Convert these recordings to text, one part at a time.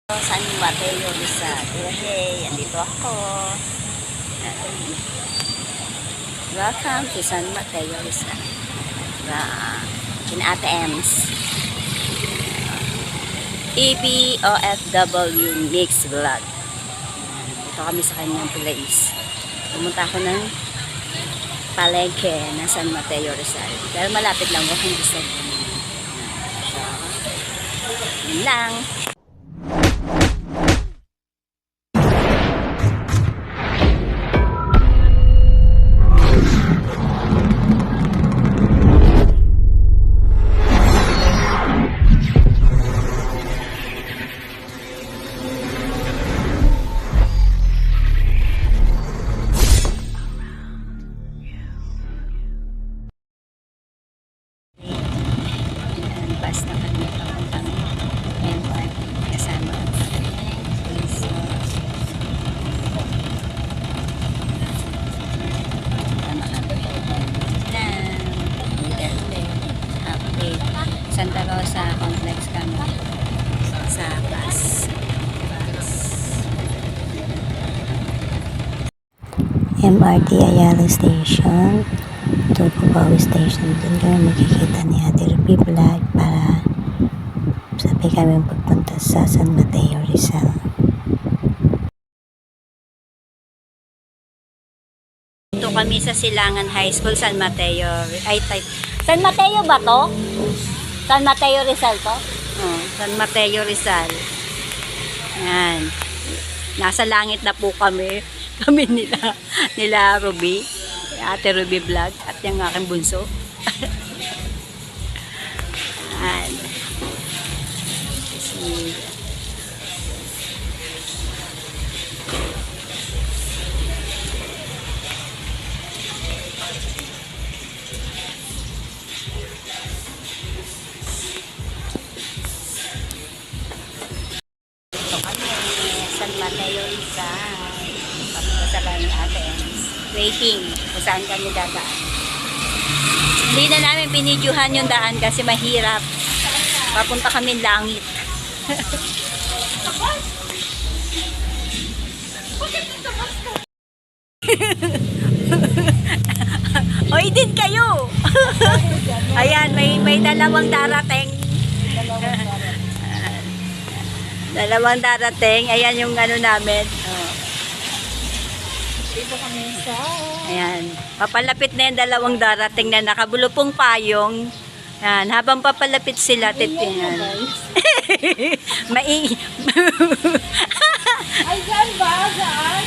San Mateo Rizal. Hey, andito ako. Welcome to San Mateo Rizal. In Ate Ems. EBOFW Mix Vlog. Ito kami sa kanyang place. Pumunta ako ng palengke na San Mateo Rizal. Pero malapit lang, walking distance. So, yun lang. Bus na kami papuntang MRT kasama ang so, tama kami na update Santa Rosa Complex kami sa bus. MRT Ayala Station to Cubao Station. Doon kami makikita ni Ate Ruby Vlog para sabi kami pagpunta sa San Mateo Rizal. Ito kami sa Silangan High School, San Mateo. San Mateo ba to? San Mateo Rizal to? San Mateo Rizal. Yan. Nasa langit na po kami. Kami nila Ruby. Ate Ruby Vlog at yung aking bunso. And ito kami San Mateo Rizal. Papunta sa kanan Ate Ems. Waiting kung saan kami dadaan. Hindi na namin binidyohan yung daan kasi mahirap. Papunta kami langit. Hoy din kayo. Ayan, may dalawang darating. Dalawang darating. Ayan yung ano namin. Dito kami sa... Ayan. Papalapit na yung dalawang darating na nakabulupong payong. Ayan. Habang papalapit sila, titingnan. Ay, saan ba? Saan?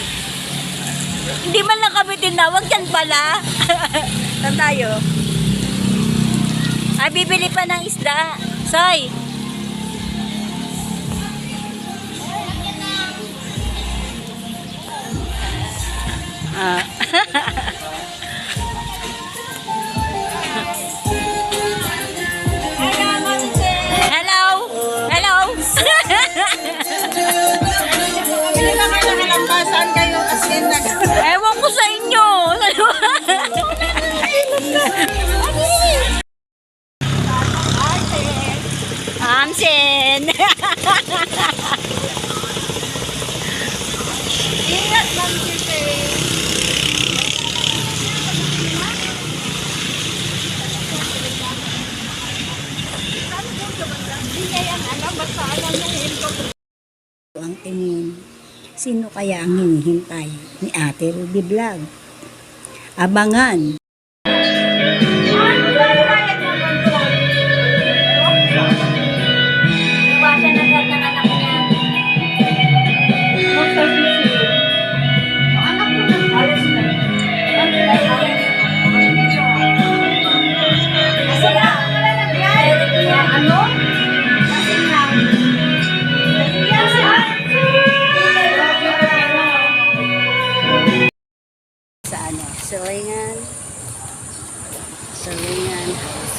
Hindi man lang kami tinawag. Yan pala. Saan tayo? Ay, bibili pa ng isda. Soy! Hello! Hello! Saan kayo kasi Ewan ko sa inyo! Amsin! Ingat lang kita eh. Ang tingin, sino kaya ang hinihintay ni Ate Ruby Vlog? Abangan! Iwasan na lahat ng anak niya. Anak ko na. Alas na. Ano? Sa ano? Silingan House.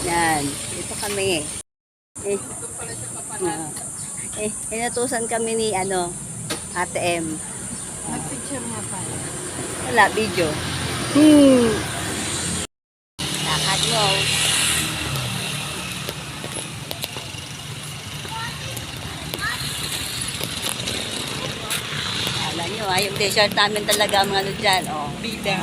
Yan. Dito kami. Inutusan kami ni Ate M. Nag-picture mo pa. Wala, video. Lakad mo. yung t-shirt namin talaga ang ano dyan. Oh. Bida.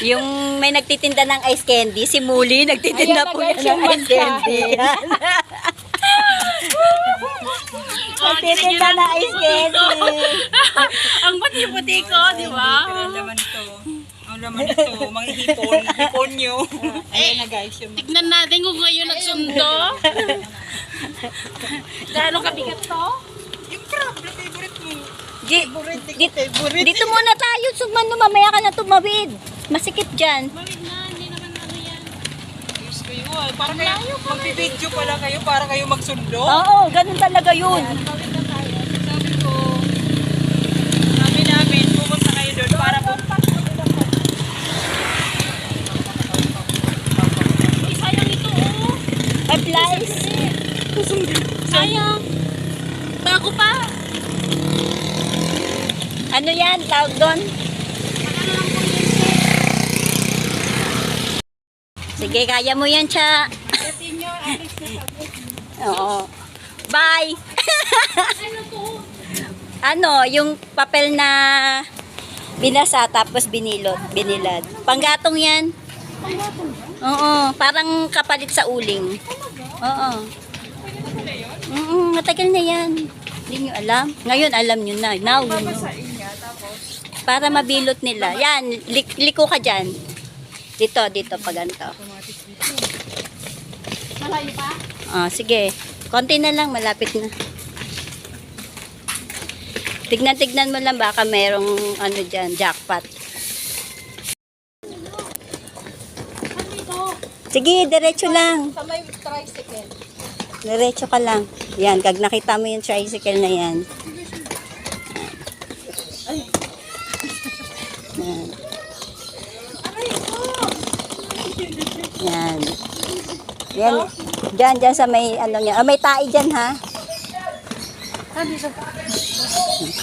Yung may nagtitinda ng ice candy, si Muli, nagtitinda Ayan, po nag-ice yan ng yung ice candy. Nagtitinda ng ice candy. Ang puti-puti ko, di ba? Ang laman ito. Ang laman ito. Mga hipon. Hipon nyo. Ayan na guys. Yung Tignan natin kung kayo nagsundo. Gaano kabigat to? yung crab. Favorite mo. Dito muna tayo, sumano, mamaya ka na tumawid. Masikip dyan. Mawid na, hindi naman ano yan. Diyos ko yun. Para kayo, magbibidyo pala kayo para kayo magsundo. Oo, ganun talaga yun. Sabi ko, namin, pumunta kayo doon para po. Ay, sayang ito, oh. Ay, flies. Sayang. Bago pa. Ano yan, tawag doon? Sige, kaya mo yan, Cha. Oo. Bye! Ano to? Ano, yung papel na binasa tapos binilad. Panggatong yan. Oo, parang kapalit sa uling. Oo. Matagal na yan. Hindi nyo alam. Ngayon, alam nyo na. Now, you know. Para mabilot nila. Yan, liko ka dyan. Dito, pag ganito. Malayo pa? Sige. Konti na lang, malapit na. Tignan mo lang baka merong ano dyan, jackpot. Sige, diretso lang. Sa may tricycle. Diretso ka lang. Yan, kag nakita mo yung tricycle na yan. Yan. Yan. Yan. Diyan sa may ano niya. May tae dyan, ha?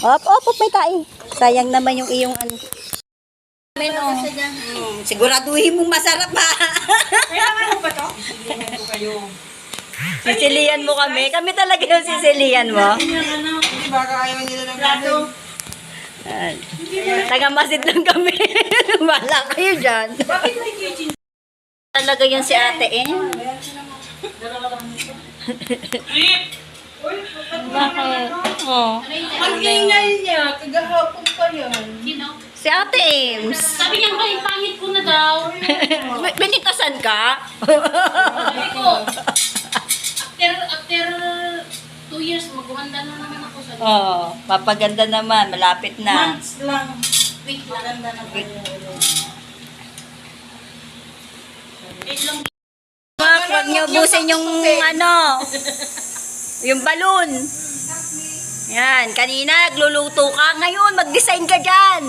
Op, may tae. Sayang naman yung iyong ano. Siguraduhin mong masarap, ha? Kaya ano ba to? Silihan ko kayo. Sisilihan mo kami. Kami talaga yung sisilihan mo. Hindi ba ayaw nila ng plato? Taga-masid lang kami. Wala kayo dyan. Bakit may kitchen? Talaga yan si ate eh. Bakit? Oh. Ang ingay niya. Kagahapon pa yan. Sino? Si ate Ames. Sabi niya, "Ay, pangit ko na daw." Binitasan ka? Sabi ko, after 2 years, magumanda na naman ako sa Papaganda naman. Malapit na. Months lang. week lang. Huwag niyo ubusin yung ano, yung balon. Yan, kanina nagluluto ka. Ngayon, mag-design ka dyan.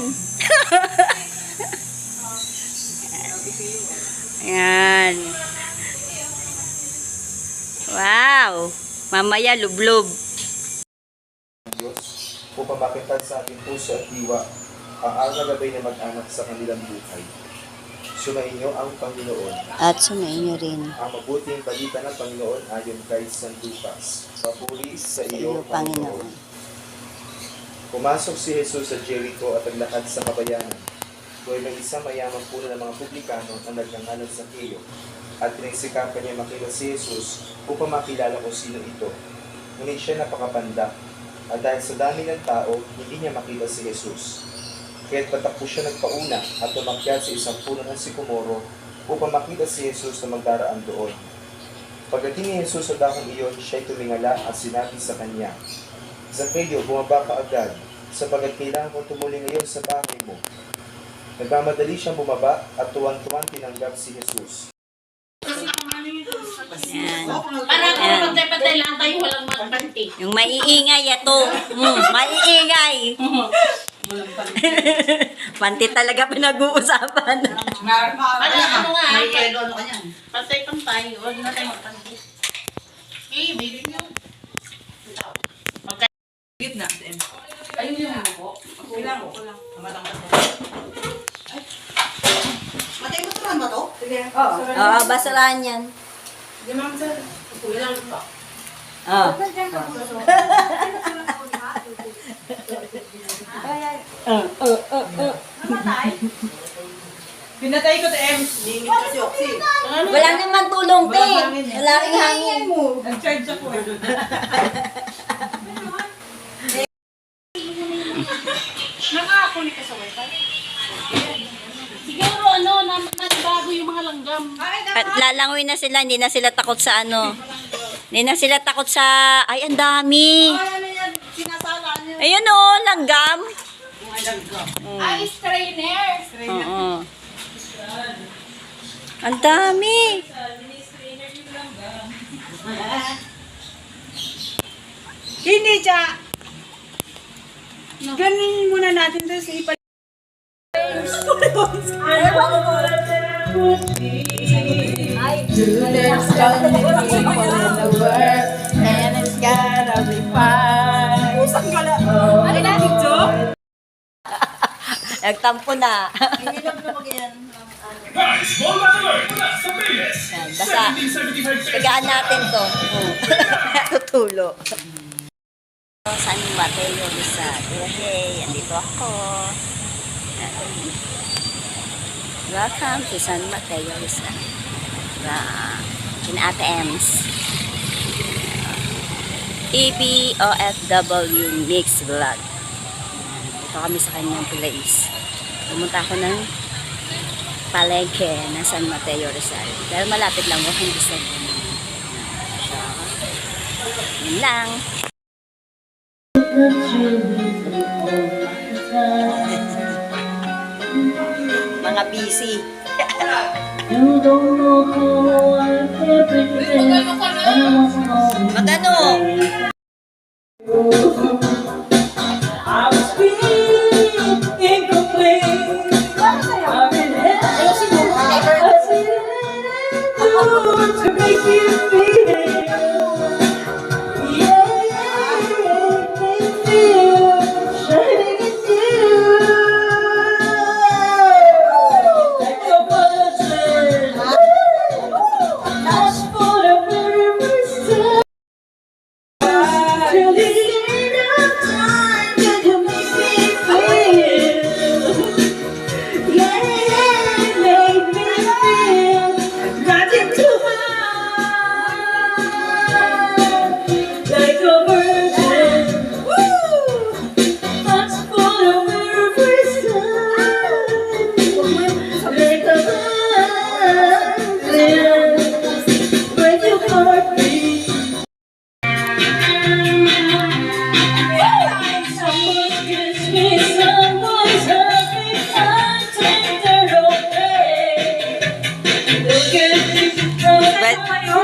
Yan. Wow. Mamaya, lublob. Diyos upang makitad sa ating puso at diwa ang aral-gabay na mag-anak sa kanilang buhay. Sunayin niyo ang Panginoon, At sunayin niyo rin. ang mabuting balita ng Panginoon ayon kay San Lucas. Papuri sa iyo, Panginoon. Pumasok si Jesus sa Jericho at naglakad sa kabayanan. Doon may isang mayamang puno ng mga publikano na nagngangalan sa Keyo at pinagsikapan niya makita si Jesus upang makilala kung sino ito. Ngunit siya napakapandak at dahil sa dami ng tao, hindi niya makita si Jesus. Kaya't patakbo siya nagpauna at tumakyat sa isang puno ng sikomoro upang makita si Jesus na magdaraan doon. Pagdating ni Jesus sa dahong iyon, siya'y tumingala at sinabi sa kanya, Zaccheo, bumaba ka agad, sapagkat kailangan kong tumuli ngayon sa bahay mo. Nagmamadali siyang bumaba at tuwan-tuwan tinanggap si Jesus. Yan. Para kung pantay-pantay lang tayo, walang magpanti. Yung maiingay ito. Maiingay. Panti talaga pinag-uusapan. Ano nga? May yelo, ano kanyan? Pantay-pantay, huwag na tayo magpanti. Bilhin nyo. Gitna. Ayun yung buko. Kulang. Matay mo saan ba to? Sige. Oo, basurahan yan. Di ma'am sir. Kulang pa. Oh. Pinatay ko to M. Wala naman tulong, te. Wala ring hangin. Nag-charge ako eh. Nakakakuli ka sa wifi? Siguro nagbago yung mga langgam. At lalangoy na sila, hindi na sila takot sa ano. Hindi na sila takot sa, ay, ang dami. Ano yan? Sinasala niyo. Ayun o, langgam. Ay, strainer. Oo. Ang dami. Hindi, Cha. Ganin muna natin to sa ipa. There's gonna be people in the world, and it's gonna be fine. Pusang pala. Ano na, video? Nagtampo na. Hinilap na mag yan. Small alert mula sa Reyes. Yan, basta. 1775 Tagaan natin to. Tutulo. San Mateo Rizal. Hey, andito ako. Welcome to San Mateo Rizal. In Ate Ems. EBOFW Mix Vlog. Ito kami sa kanyang place. Pumunta ako ng palengke na San Mateo Rizal. Pero malapit lang, walking distance. So, yun lang. Mga busy. Magano?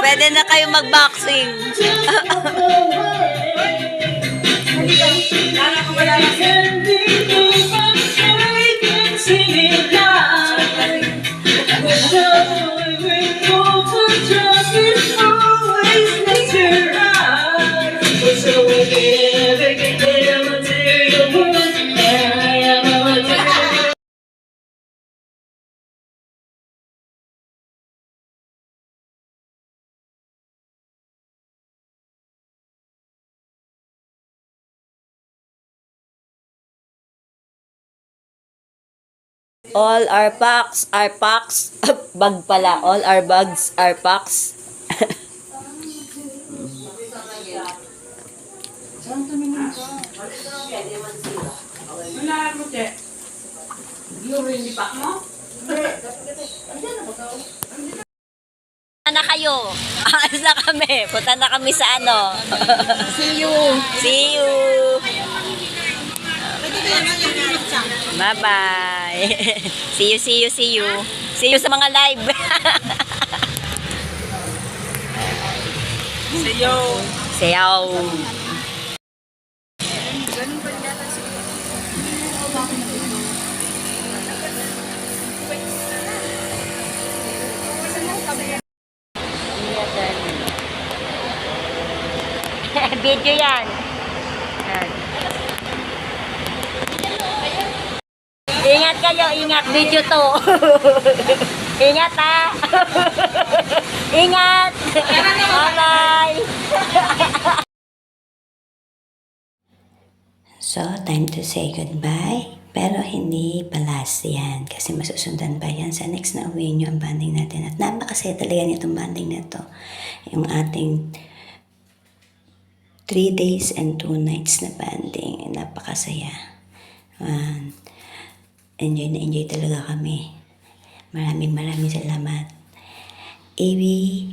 Pwede na kayo mag-boxing. All our packs are packs. Bag pala. All our bags are packs. Wala mo, Che. Hindi pa mo? Na kayo. Alas na kami. Punta na kami sa ano. See you. See you. Bye-bye. See you, see you, see you. See you sa mga live. See you. See you. Video yan. Ingat kayo, ingat. Video to. Ingat ha. Ingat. Bye-bye. So, time to say goodbye. Pero hindi pa last yan kasi masusundan pa yan sa next na uwi nyo ang banding natin. At napakasaya talaga nitong banding na to. Yung ating 3 days and 2 nights na banding. Napakasaya. Enjoy na enjoy talaga kami. Maraming salamat. AV,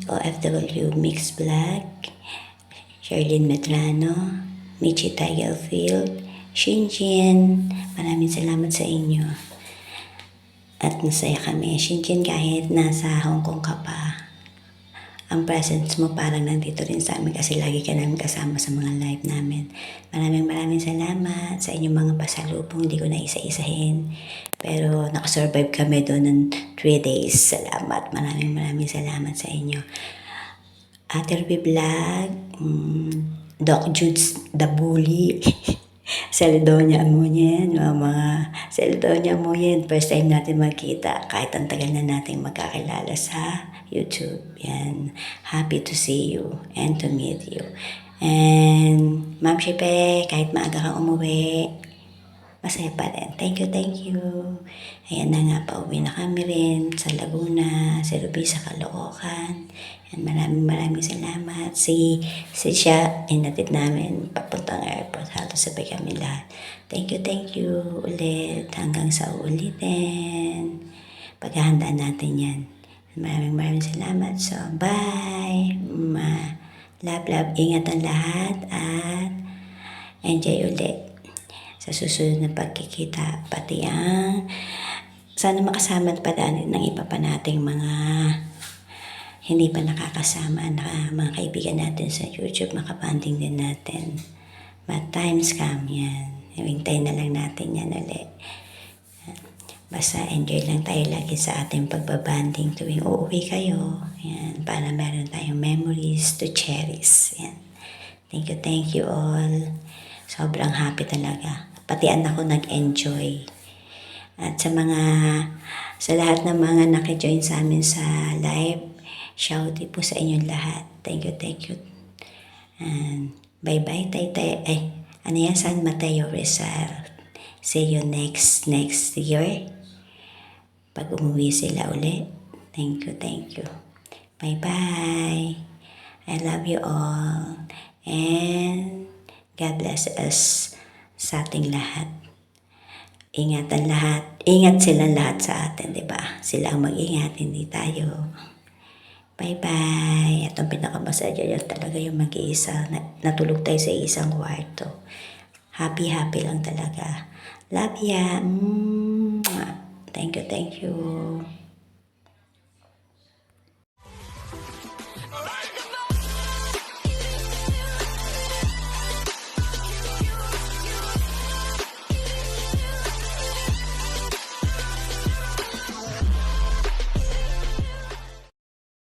OFW Mix Vlog, Sherlyn Medrano, Michi Tigerfield, Shinjin, maraming salamat sa inyo. At masaya kami. Shinjin, kahit nasa Hong Kong ka pa, ang presence mo parang nandito rin sa amin kasi lagi ka namin kasama sa mga live namin. Maraming salamat sa inyong mga pasalubong. Hindi ko na isa-isahin. Pero nakasurvive kami doon ng 3 days. Salamat. Maraming salamat sa inyo. Ate Ruby Vlog, Doc Judes the Bully, Celedonia mo yan, mga Celedonia mo yan. First time natin magkita, kahit ang tagal na natin magkakilala sa YouTube. Yan. Happy to see you and to meet you. And Ma'am Shipe, kahit maaga kang umuwi, masaya pa rin. Thank you. Ayan na nga, pauwi na kami rin sa Laguna, sa Ruby, sa Caloocan. And maraming salamat. Si siya, inatid namin papuntang airport. Halos sabay kami lahat. Thank you ulit. Hanggang sa ulitin. Paghahandaan natin yan. Maraming salamat. So, bye. Love. Ingat ang lahat at enjoy ulit sa susunod na pagkikita. Pati ang sana makasama pa ng iba pa nating mga hindi pa nakakasama na mga kaibigan natin sa YouTube, makabanding din natin. But times come yan. Hintay na lang natin yan ulit. Basta enjoy lang tayo lagi sa ating pagbabanding tuwing uuwi kayo. Yan, para meron tayong memories to cherish. Yan. Thank you all. Sobrang happy talaga. Pati anak ko nag-enjoy. At sa lahat ng mga nakijoin sa amin sa live, shout po sa inyong lahat. Thank you. And bye-bye, tay. Ano yan? San Mateo Rizal. See you next year. Pag umuwi sila ulit. Thank you. Bye-bye. I love you all. And God bless us sa ating lahat. Ingatan lahat. Ingat silang lahat sa atin, di ba? Sila ang mag-ingat, hindi tayo. Bye-bye. At ang pinakamasaya dyan talaga yung mag-iisa. Natulog tayo sa isang kwarto. Happy lang talaga. Love ya. Thank you.